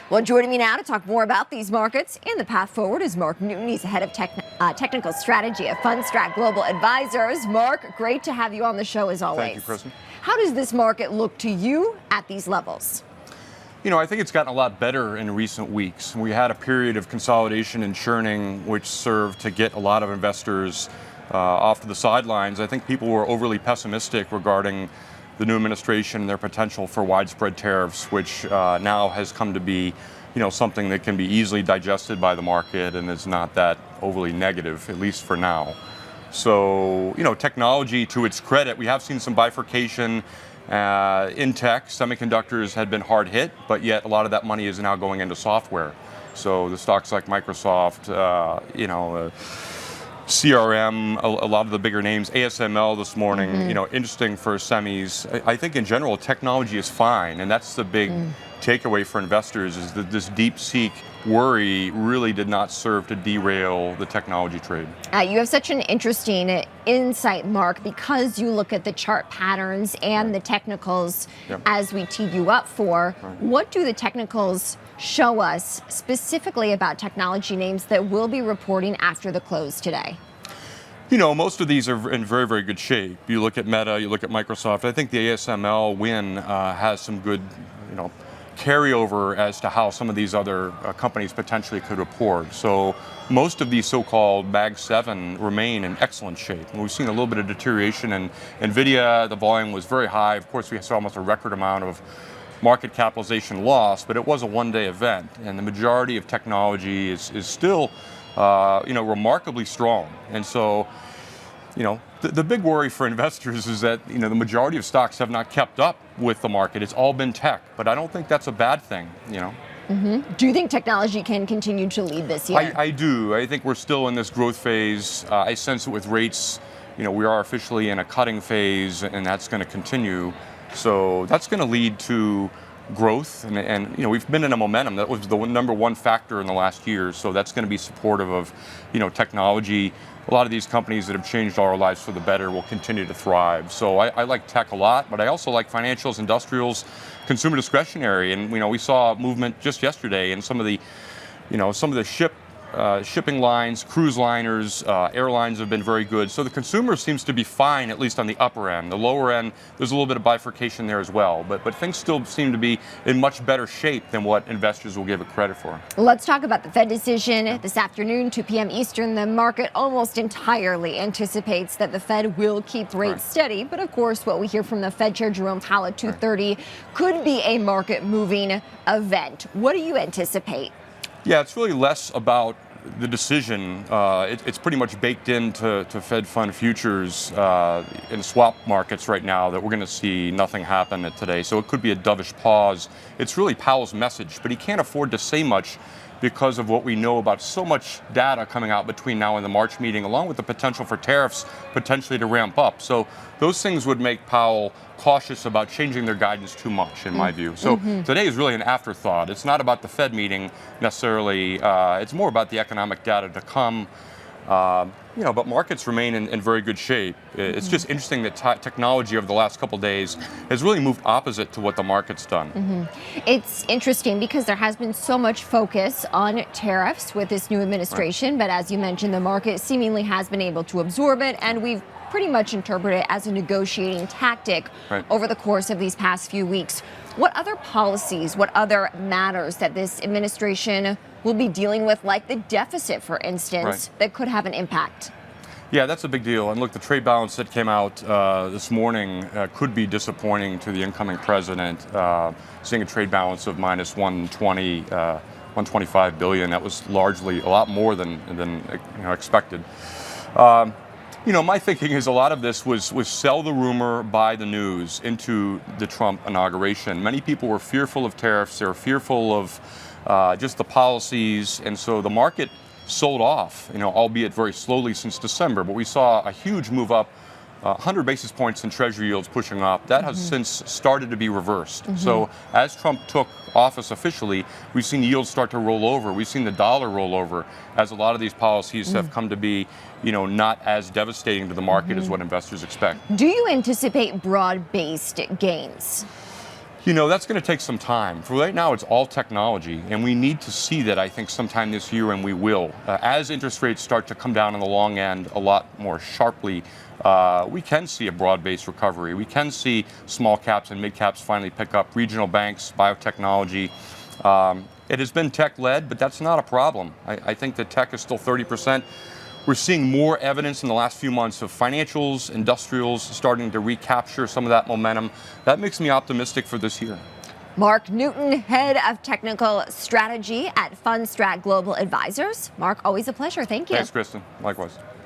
Well, joining me now to talk more about these markets and the path forward is Mark Newton. He's the head of technical strategy at Fundstrat Global Advisors. Mark, great to have you on the show as always. Thank you, Kristen. How does this market look to you at these levels? You know, I think it's gotten a lot better in recent weeks. We had a period of consolidation and churning, which served to get a lot of investors off to the sidelines. I think people were overly pessimistic regarding the new administration and their potential for widespread tariffs, which now has come to be, something that can be easily digested by the market and is not that overly negative, at least for now. So, technology, to its credit, we have seen some bifurcation in tech. Semiconductors had been hard hit, but yet a lot of that money is now going into software. So the stocks like Microsoft, CRM, a lot of the bigger names, ASML this morning, interesting for semis. I think in general, technology is fine, and that's the big takeaway for investors is that this deep-seek worry really did not serve to derail the technology trade. You have such an interesting insight, Mark, because you look at the chart patterns and the technicals as we teed you up for. What do the technicals show us specifically about technology names that will be reporting after the close today? Most of these are in very, very good shape. You look at Meta, you look at Microsoft. I think the ASML win has some good, carryover as to how some of these other companies potentially could report. So most of these so-called Mag 7 remain in excellent shape. And we've seen a little bit of deterioration in NVIDIA. The volume was very high. Of course, we saw almost a record amount of market capitalization loss, but it was a one-day event. And the majority of technology is still, remarkably strong. And so, the big worry for investors is that, the majority of stocks have not kept up with the market. It's all been tech, but I don't think that's a bad thing, Do you think technology can continue to lead this year? I do. I think we're still in this growth phase. I sense it with rates. We are officially in a cutting phase, and that's going to continue. So that's going to lead to growth, and we've been in a momentum. That was the number one factor in the last year. So that's going to be supportive of, technology. A lot of these companies that have changed our lives for the better will continue to thrive. So I like tech a lot, but I also like financials, industrials, consumer discretionary. And we saw a movement just yesterday in some of the, shipping lines, cruise liners, airlines have been very good. So the consumer seems to be fine, at least on the upper end. The lower end, there's a little bit of bifurcation there as well. But things still seem to be in much better shape than what investors will give it credit for. Let's talk about the Fed decision this afternoon, 2 p.m. Eastern. The market almost entirely anticipates that the Fed will keep rates steady. But of course, what we hear from the Fed Chair Jerome Powell at 2:30 could be a market-moving event. What do you anticipate? Yeah, it's really less about the decision. It's pretty much baked into Fed fund futures in swap markets right now that we're going to see nothing happen today. So it could be a dovish pause. It's really Powell's message, but he can't afford to say much because of what we know about so much data coming out between now and the March meeting, along with the potential for tariffs potentially to ramp up. So those things would make Powell cautious about changing their guidance too much, in my view. So today is really an afterthought. It's not about the Fed meeting necessarily. It's more about the economic data to come. But markets remain in very good shape. It's just interesting that technology over the last couple of days has really moved opposite to what the market's done. It's interesting because there has been so much focus on tariffs with this new administration, but as you mentioned, the market seemingly has been able to absorb it, and we've pretty much interpreted it as a negotiating tactic over the course of these past few weeks. What other policies, what other matters that this administration will be dealing with, like the deficit, for instance, that could have an impact? Yeah, that's a big deal. And look, the trade balance that came out this morning could be disappointing to the incoming president. Seeing a trade balance of minus 125 billion, that was largely a lot more than expected. My thinking is a lot of this was sell the rumor, buy the news into the Trump inauguration. Many people were fearful of tariffs. They were fearful of just the policies. And so the market sold off, albeit very slowly since December. But we saw a huge move up, 100 basis points in Treasury yields pushing up. That has since started to be reversed. So as Trump took office officially, we've seen yields start to roll over. We've seen the dollar roll over as a lot of these policies have come to be, not as devastating to the market as what investors expect. Do you anticipate broad-based gains? You know, that's going to take some time. For right now, it's all technology, and we need to see that, I think, sometime this year, and we will. As interest rates start to come down on the long end a lot more sharply, we can see a broad-based recovery. We can see small caps and mid caps finally pick up, regional banks, biotechnology. It has been tech-led, but that's not a problem. I think that tech is still 30%. We're seeing more evidence in the last few months of financials, industrials starting to recapture some of that momentum. That makes me optimistic for this year. Mark Newton, Head of Technical Strategy at Fundstrat Global Advisors. Mark, always a pleasure. Thank you. Thanks, Kristen. Likewise.